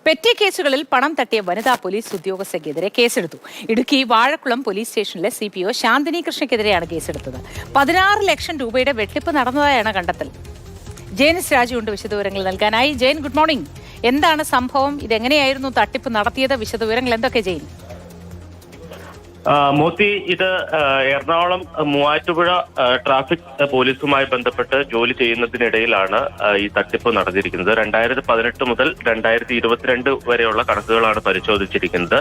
Petty കേസുകളിൽ പണം തട്ടിയ വനിതാ പോലീസ് ഉദ്യോഗസ്ഥയ്ക്കെതിരെ കേസെടുത്തു. ഇടുക്കി വാഴക്കുളം പോലീസ് സ്റ്റേഷനിലെ CPO ശാന്തിനി കൃഷ്ണയ്ക്കെതിരെയാണ് കേസെടുത്തത്. 16 ലക്ഷം രൂപയുടെ വെട്ടിപ്പ് നടന്നതായാണ് കണ്ടെത്തൽ. ജെയിൻസ് രാജുണ്ട് വിശദവിവരങ്ങൾ നൽകാനായി. Jain, good morning. എന്താണ് സംഭവം? ഇതെങ്ങനെയായിരുന്നു തട്ടിപ്പ് നടത്തിയത്? വിശദവിവരങ്ങൾ എന്തൊക്കെ ജെയിൻ? മോത്തി, ഇത് എറണാകുളം മൂവാറ്റുപുഴ ട്രാഫിക് പോലീസുമായി ബന്ധപ്പെട്ട് ജോലി ചെയ്യുന്നതിനിടയിലാണ് ഈ തട്ടിപ്പ് നടന്നിരിക്കുന്നത്. 2018 മുതൽ 2022 വരെയുള്ള കണക്കുകളാണ് പരിശോധിച്ചിരിക്കുന്നത്.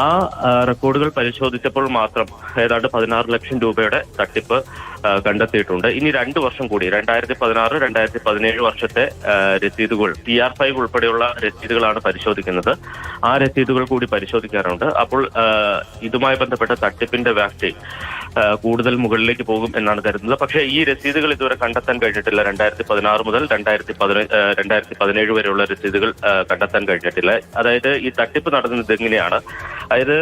ആ റെക്കോർഡുകൾ പരിശോധിച്ചപ്പോൾ മാത്രം ഏതാണ്ട് 16 ലക്ഷം രൂപയുടെ തട്ടിപ്പ് കണ്ടെത്തിയിട്ടുണ്ട്. ഇനി 2 വർഷം കൂടി 2016, 2017 വർഷത്തെ രസീതുകൾ TR5 ഉൾപ്പെടെയുള്ള രസീതുകളാണ് പരിശോധിക്കുന്നത്. ആ രസീതുകൾ കൂടി പരിശോധിക്കാറുണ്ട്. അപ്പോൾ ഇതുമായി ബന്ധപ്പെട്ട തട്ടിപ്പിന്റെ വ്യാപ്തി കൂടുതൽ മുകളിലേക്ക് പോകും എന്നാണ് കരുതുന്നത്. പക്ഷേ ഈ രസീതുകൾ ഇതുവരെ കണ്ടെത്താൻ കഴിഞ്ഞിട്ടില്ല. 2016 മുതൽ 2017 വരെയുള്ള രസീതുകൾ കണ്ടെത്താൻ കഴിഞ്ഞിട്ടില്ല. അതായത് ഈ തട്ടിപ്പ് നടന്നത് എങ്ങനെയാണ്? അതായത്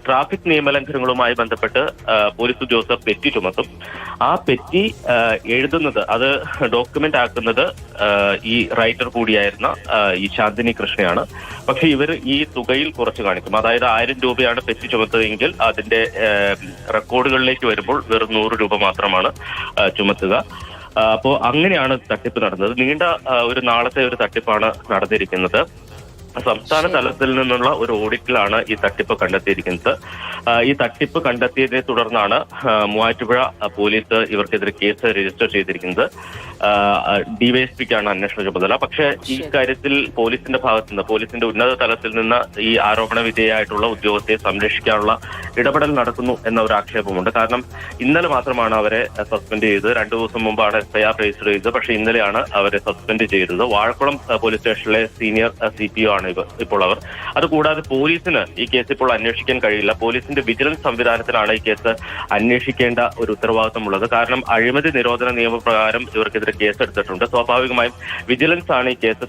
ട്രാഫിക് നിയമലംഘനങ്ങളുമായി ബന്ധപ്പെട്ട് പോലീസ് ഉദ്യോഗസ്ഥർ പെറ്റി ചുമത്തും. ആ പെറ്റി എഴുതുന്നത്, അത് ഡോക്യുമെന്റ് ആക്കുന്നത് ഈ റൈറ്റർ കൂടിയായിരുന്ന ഈ ശാന്തിനി കൃഷ്ണയാണ്. പക്ഷെ ഇവർ ഈ തുകയിൽ കുറച്ച് കാണിക്കും. അതായത് 1000 രൂപയാണ് പെറ്റി ചുമത്തുകയെങ്കിൽ അതിന്റെ റെക്കോർഡുകളിലേക്ക് വരുമ്പോൾ വെറും 100 രൂപ മാത്രമാണ് ചുമത്തുക. അപ്പോൾ അങ്ങനെയാണ് തട്ടിപ്പ് നടന്നത്. നീണ്ട ഒരു നാളത്തെ ഒരു തട്ടിപ്പാണ് നടന്നിരിക്കുന്നത്. സംസ്ഥാന തലത്തിൽ നിന്നുള്ള ഒരു ഓഡിറ്റിലാണ് ഈ തട്ടിപ്പ് കണ്ടെത്തിയിരിക്കുന്നത്. ഈ തട്ടിപ്പ് കണ്ടെത്തിയതിനെ തുടർന്നാണ് മൂവാറ്റുപുഴ പോലീസ് ഇവർക്കെതിരെ കേസ് രജിസ്റ്റർ ചെയ്തിരിക്കുന്നത്. DYSPക്കാണ് അന്വേഷണ ചുമതല. പക്ഷേ ഈ കാര്യത്തിൽ പോലീസിന്റെ ഭാഗത്തു നിന്ന്, പോലീസിന്റെ ഉന്നത തലത്തിൽ നിന്ന് ഈ ആരോപണ വിധേയമായിട്ടുള്ള ഉദ്യോഗസ്ഥയെ സംരക്ഷിക്കാനുള്ള ഇടപെടൽ നടക്കുന്നു എന്ന ഒരു ആക്ഷേപമുണ്ട്. കാരണം ഇന്നലെ മാത്രമാണ് അവരെ സസ്പെൻഡ് ചെയ്തത്. 2 ദിവസം മുമ്പാണ് FIR രജിസ്റ്റർ ചെയ്തത്. പക്ഷേ ഇന്നലെയാണ് അവരെ സസ്പെൻഡ് ചെയ്തത്. വാഴക്കുളം പോലീസ് സ്റ്റേഷനിലെ സീനിയർ CPO ആണ് ഇപ്പോൾ അവർ. അതുകൂടാതെ പോലീസിന് ഈ കേസ് ഇപ്പോൾ അന്വേഷിക്കാൻ കഴിയില്ല. പോലീസിന്റെ വിജിലൻസ് സംവിധാനത്തിലാണ് ഈ കേസ് അന്വേഷിക്കേണ്ട ഒരു ഉത്തരവാദിത്തമുള്ളത്. കാരണം അഴിമതി നിരോധന നിയമപ്രകാരം ഇവർക്കെതിരെ കേസ് എടുത്തിട്ടുണ്ട്. സ്വാഭാവികമായും വിജിലൻസ് ആണ് ഈ കേസ്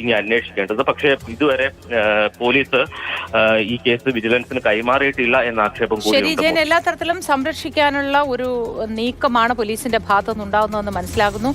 ഇനി അന്വേഷിക്കേണ്ടത്. പക്ഷേ ഇതുവരെ പോലീസ് ഈ കേസ് വിജിലൻസിന് കൈമാറിയിട്ടില്ല എന്ന ആക്ഷേപം കൂടി ഉണ്ട്. എല്ലാ തരത്തിലും സംരക്ഷിക്കാനുള്ള ഒരു നീക്കമാണ് പോലീസിന്റെ ഭാഗത്തുനിന്നുണ്ടാവുന്നതെന്ന് മനസ്സിലാകുന്നു.